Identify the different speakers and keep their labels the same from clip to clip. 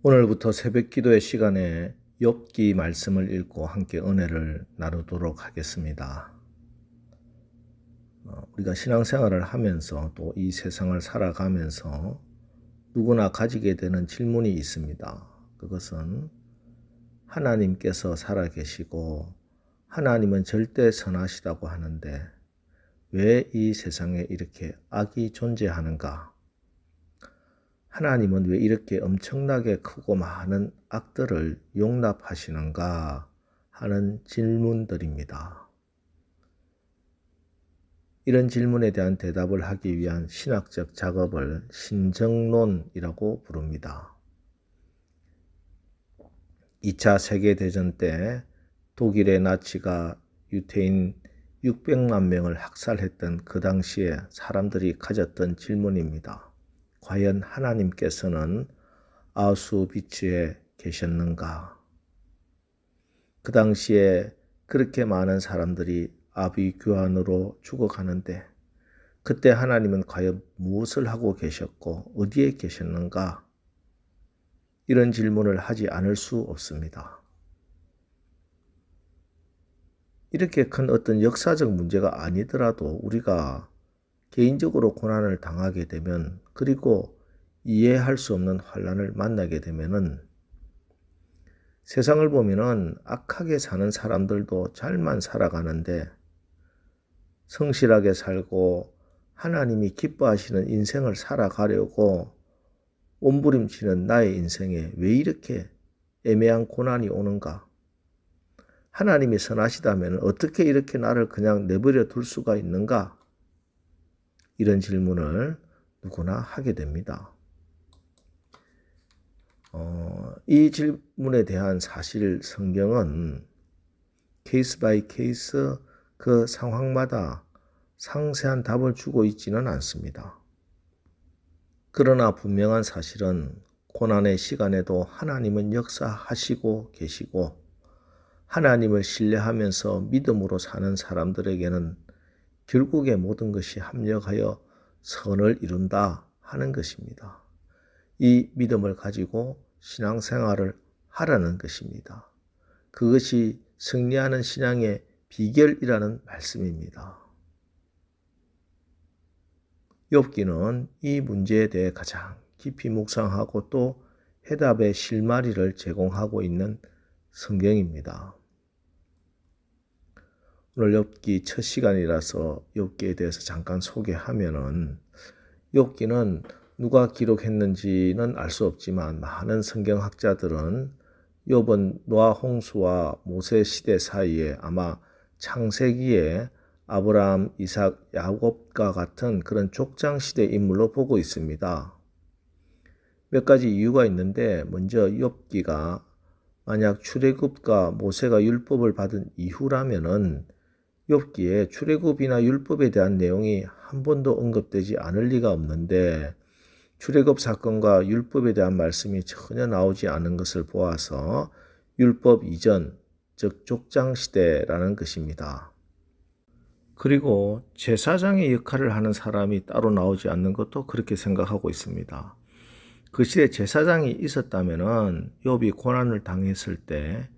Speaker 1: 오늘부터 새벽 기도의 시간에 욥기 말씀을 읽고 함께 은혜를 나누도록 하겠습니다. 우리가 신앙생활을 하면서 또 이 세상을 살아가면서 누구나 가지게 되는 질문이 있습니다. 그것은 하나님께서 살아계시고 하나님은 절대 선하시다고 하는데 왜 이 세상에 이렇게 악이 존재하는가? 하나님은 왜 이렇게 엄청나게 크고 많은 악들을 용납하시는가 하는 질문들입니다. 이런 질문에 대한 대답을 하기 위한 신학적 작업을 신정론이라고 부릅니다. 2차 세계대전 때 독일의 나치가 유태인 600만 명을 학살했던 그 당시에 사람들이 가졌던 질문입니다. 과연 하나님께서는 아우슈비츠에 계셨는가? 그 당시에 그렇게 많은 사람들이 아비규환으로 죽어가는데 그때 하나님은 과연 무엇을 하고 계셨고 어디에 계셨는가? 이런 질문을 하지 않을 수 없습니다. 이렇게 큰 어떤 역사적 문제가 아니더라도 우리가 개인적으로 고난을 당하게 되면 그리고 이해할 수 없는 환난을 만나게 되면은 세상을 보면은 악하게 사는 사람들도 잘만 살아가는데 성실하게 살고 하나님이 기뻐하시는 인생을 살아가려고 몸부림치는 나의 인생에 왜 이렇게 애매한 고난이 오는가? 하나님이 선하시다면 어떻게 이렇게 나를 그냥 내버려 둘 수가 있는가? 이런 질문을 누구나 하게 됩니다. 이 질문에 대한 사실 성경은 케이스 바이 케이스 그 상황마다 상세한 답을 주고 있지는 않습니다. 그러나 분명한 사실은 고난의 시간에도 하나님은 역사하시고 계시고 하나님을 신뢰하면서 믿음으로 사는 사람들에게는 결국에 모든 것이 합력하여 선을 이룬다 하는 것입니다. 이 믿음을 가지고 신앙생활을 하라는 것입니다. 그것이 승리하는 신앙의 비결이라는 말씀입니다. 욥기는 이 문제에 대해 가장 깊이 묵상하고 또 해답의 실마리를 제공하고 있는 성경입니다. 오늘 욥기 첫 시간이라서 욥기에 대해서 잠깐 소개하면은 욥기는 누가 기록했는지는 알 수 없지만 많은 성경학자들은 욥은 노아 홍수와 모세 시대 사이에 아마 창세기에 아브라함, 이삭, 야곱과 같은 그런 족장 시대 인물로 보고 있습니다. 몇 가지 이유가 있는데 먼저 욥기가 만약 출애굽과 모세가 율법을 받은 이후라면은 욥기에 출애굽이나 율법에 대한 내용이 한 번도 언급되지 않을 리가 없는데 출애굽 사건과 율법에 대한 말씀이 전혀 나오지 않은 것을 보아서 율법 이전, 즉 족장 시대라는 것입니다. 그리고 제사장의 역할을 하는 사람이 따로 나오지 않는 것도 그렇게 생각하고 있습니다. 그 시대에 제사장이 있었다면은 욥이 고난을 당했을 때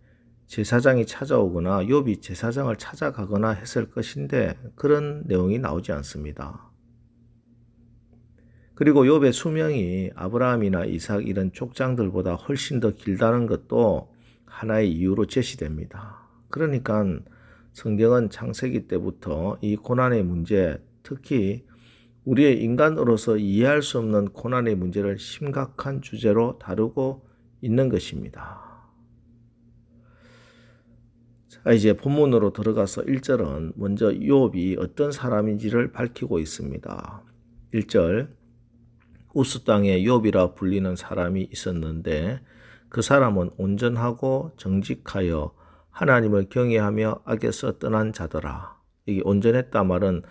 Speaker 1: 제사장이 찾아오거나 욥이 제사장을 찾아가거나 했을 것인데 그런 내용이 나오지 않습니다. 그리고 욥의 수명이 아브라함이나 이삭 이런 족장들보다 훨씬 더 길다는 것도 하나의 이유로 제시됩니다. 그러니까 성경은 창세기 때부터 이 고난의 문제, 특히 우리의 인간으로서 이해할 수 없는 고난의 문제를 심각한 주제로 다루고 있는 것입니다. 자, 이제 본문으로 들어가서 1절은 먼저 욥이 어떤 사람인지를 밝히고 있습니다. 1절, 우스 땅에 욥이라 불리는 사람이 있었는데 그 사람은 온전하고 정직하여 하나님을 경외하며 악에서 떠난 자더라. 이게 온전했다 말은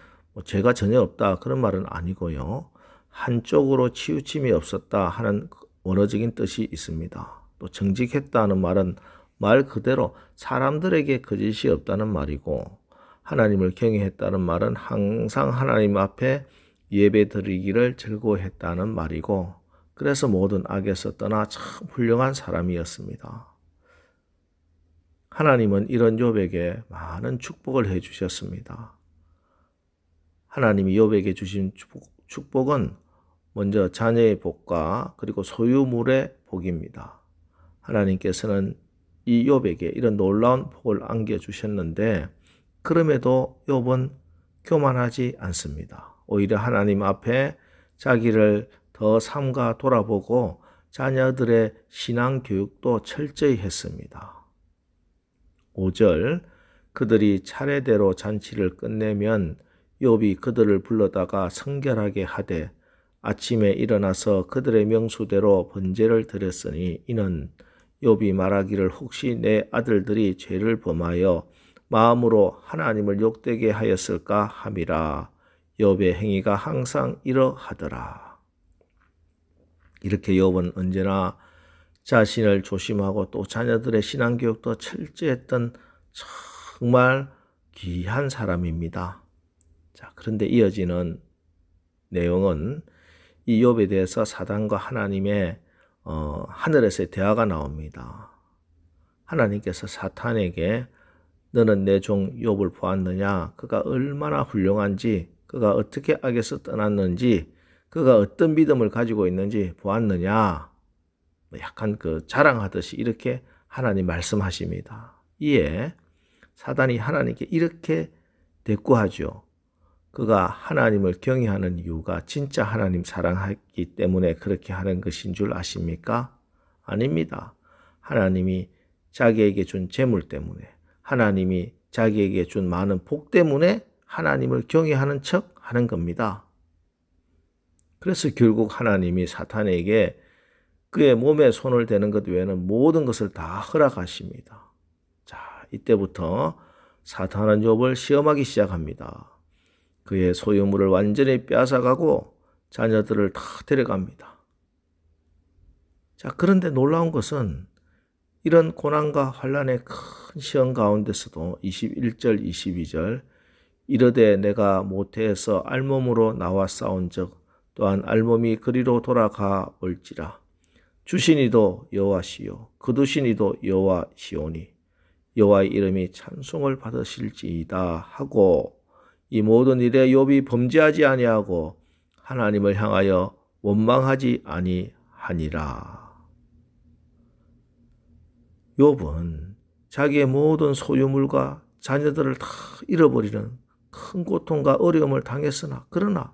Speaker 1: 죄가 전혀 없다 그런 말은 아니고요. 한쪽으로 치우침이 없었다 하는 원어적인 뜻이 있습니다. 또 정직했다는 말은 말 그대로 사람들에게 거짓이 없다는 말이고 하나님을 경외했다는 말은 항상 하나님 앞에 예배 드리기를 즐거워했다는 말이고 그래서 모든 악에서 떠나 참 훌륭한 사람이었습니다. 하나님은 이런 욥에게 많은 축복을 해 주셨습니다. 하나님이 욥에게 주신 축복은 먼저 자녀의 복과 그리고 소유물의 복입니다. 하나님께서는 이 욥에게 이런 놀라운 복을 안겨주셨는데 그럼에도 욥은 교만하지 않습니다. 오히려 하나님 앞에 자기를 더 삼가 돌아보고 자녀들의 신앙 교육도 철저히 했습니다. 5절 그들이 차례대로 잔치를 끝내면 욥이 그들을 불러다가 성결하게 하되 아침에 일어나서 그들의 명수대로 번제를 드렸으니 이는 욥이 말하기를 혹시 내 아들들이 죄를 범하여 마음으로 하나님을 욕되게 하였을까 함이라. 욥의 행위가 항상 이러하더라. 이렇게 욥은 언제나 자신을 조심하고 또 자녀들의 신앙교육도 철저했던 정말 귀한 사람입니다. 자, 그런데 이어지는 내용은 이 욥에 대해서 사단과 하나님의 하늘에서의 대화가 나옵니다. 하나님께서 사탄에게 너는 내 종 욥을 보았느냐? 그가 얼마나 훌륭한지, 그가 어떻게 악에서 떠났는지, 그가 어떤 믿음을 가지고 있는지 보았느냐? 약간 자랑하듯이 이렇게 하나님 말씀하십니다. 이에 사단이 하나님께 이렇게 대꾸하죠. 그가 하나님을 경외하는 이유가 진짜 하나님 사랑하기 때문에 그렇게 하는 것인 줄 아십니까? 아닙니다. 하나님이 자기에게 준 재물 때문에, 하나님이 자기에게 준 많은 복 때문에 하나님을 경외하는 척 하는 겁니다. 그래서 결국 하나님이 사탄에게 그의 몸에 손을 대는 것 외에는 모든 것을 다 허락하십니다. 자, 이때부터 사탄은 욥을 시험하기 시작합니다. 그의 소유물을 완전히 빼앗아가고 자녀들을 다 데려갑니다. 자, 그런데 놀라운 것은 이런 고난과 환난의 큰 시험 가운데서도 21절, 22절 이르되 내가 모태에서 알몸으로 나와 싸운 적 또한 알몸이 그리로 돌아가 올지라 주신 이도 여호와시요 거두신 이도 여호와시오니 여호와의 이름이 찬송을 받으실지이다 하고 이 모든 일에 욥이 범죄하지 아니하고 하나님을 향하여 원망하지 아니하니라. 욥은 자기의 모든 소유물과 자녀들을 다 잃어버리는 큰 고통과 어려움을 당했으나 그러나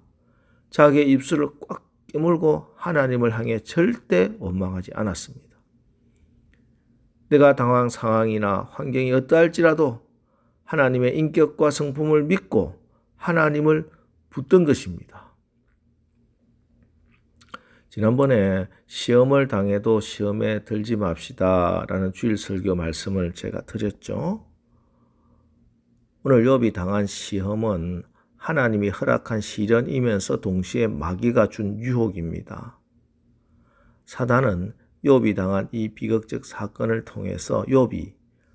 Speaker 1: 자기의 입술을 꽉 깨물고 하나님을 향해 절대 원망하지 않았습니다. 내가 당한 상황이나 환경이 어떠할지라도 하나님의 인격과 성품을 믿고 하나님을 붙든 것입니다. 지난번에 시험을 당해도 시험에 들지 맙시다 라는 주일 설교 말씀을 제가 드렸죠. 오늘 욥이 당한 시험은 하나님이 허락한 시련이면서 동시에 마귀가 준 유혹입니다. 사단은 욥이 당한 이 비극적 사건을 통해서 욥이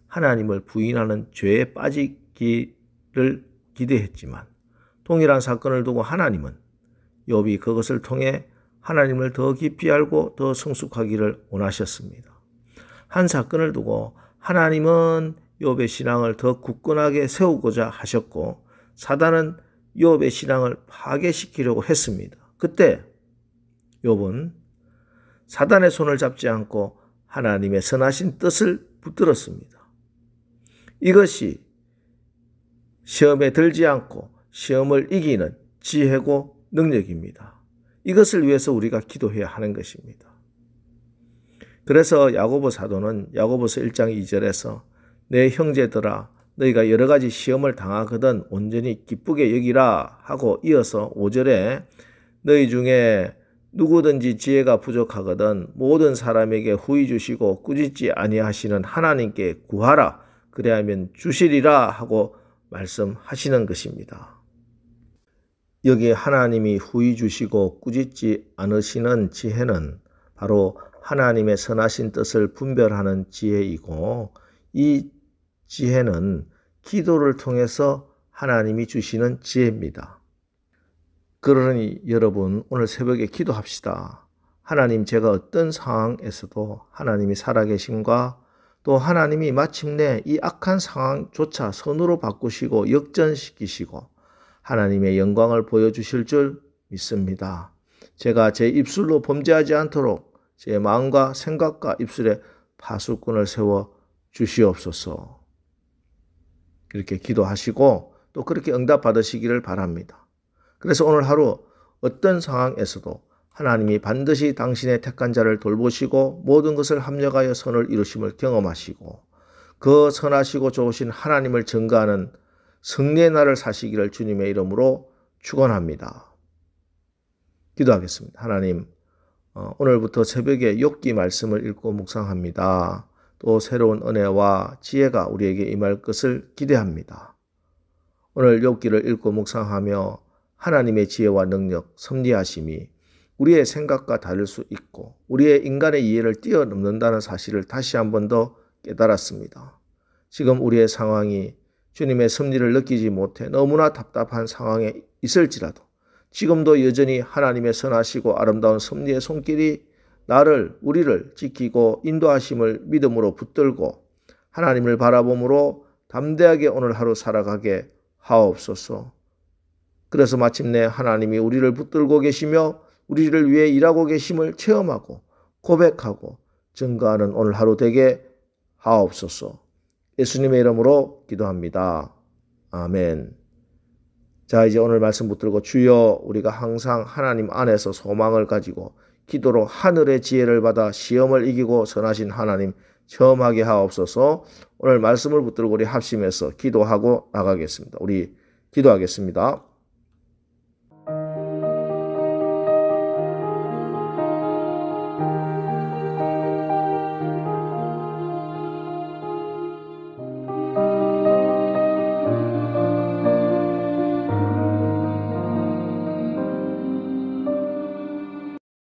Speaker 1: 하나님을 부인하는 죄에 빠지기를 기대했지만 동일한 사건을 두고 하나님은 욥이 그것을 통해 하나님을 더 깊이 알고 더 성숙하기를 원하셨습니다. 한 사건을 두고 하나님은 욥의 신앙을 더 굳건하게 세우고자 하셨고 사단은 욥의 신앙을 파괴시키려고 했습니다. 그때 욥은 사단의 손을 잡지 않고 하나님의 선하신 뜻을 붙들었습니다. 이것이 시험에 들지 않고 시험을 이기는 지혜고 능력입니다. 이것을 위해서 우리가 기도해야 하는 것입니다. 그래서 야고보 사도는 야고보서 1장 2절에서 내 형제들아 너희가 여러 가지 시험을 당하거든 온전히 기쁘게 여기라 하고 이어서 5절에 너희 중에 누구든지 지혜가 부족하거든 모든 사람에게 후히 주시고 꾸짖지 아니하시는 하나님께 구하라 그리하면 주시리라 하고 말씀하시는 것입니다. 여기에 하나님이 후히 주시고 꾸짖지 않으시는 지혜는 바로 하나님의 선하신 뜻을 분별하는 지혜이고 이 지혜는 기도를 통해서 하나님이 주시는 지혜입니다. 그러니 여러분 오늘 새벽에 기도합시다. 하나님, 제가 어떤 상황에서도 하나님이 살아계심과 또 하나님이 마침내 이 악한 상황조차 선으로 바꾸시고 역전시키시고 하나님의 영광을 보여주실 줄 믿습니다. 제가 제 입술로 범죄하지 않도록 제 마음과 생각과 입술에 파수꾼을 세워 주시옵소서. 그렇게 기도하시고 또 그렇게 응답받으시기를 바랍니다. 그래서 오늘 하루 어떤 상황에서도 하나님이 반드시 당신의 택한 자를 돌보시고 모든 것을 합력하여 선을 이루심을 경험하시고 그 선하시고 좋으신 하나님을 증거하는 승리의 날을 사시기를 주님의 이름으로 축원합니다. 기도하겠습니다. 하나님, 오늘부터 새벽에 욥기 말씀을 읽고 묵상합니다. 또 새로운 은혜와 지혜가 우리에게 임할 것을 기대합니다. 오늘 욥기를 읽고 묵상하며 하나님의 지혜와 능력, 섭리하심이 우리의 생각과 다를 수 있고 우리의 인간의 이해를 뛰어넘는다는 사실을 다시 한 번 더 깨달았습니다. 지금 우리의 상황이 주님의 섭리를 느끼지 못해 너무나 답답한 상황에 있을지라도 지금도 여전히 하나님의 선하시고 아름다운 섭리의 손길이 우리를 지키고 인도하심을 믿음으로 붙들고 하나님을 바라봄으로 담대하게 오늘 하루 살아가게 하옵소서. 그래서 마침내 하나님이 우리를 붙들고 계시며 우리를 위해 일하고 계심을 체험하고 고백하고 증거하는 오늘 하루 되게 하옵소서. 예수님의 이름으로 기도합니다. 아멘. 자, 이제 오늘 말씀 붙들고 주여, 우리가 항상 하나님 안에서 소망을 가지고 기도로 하늘의 지혜를 받아 시험을 이기고 선하신 하나님 체험하게 하옵소서. 오늘 말씀을 붙들고 우리 합심해서 기도하고 나가겠습니다. 우리 기도하겠습니다.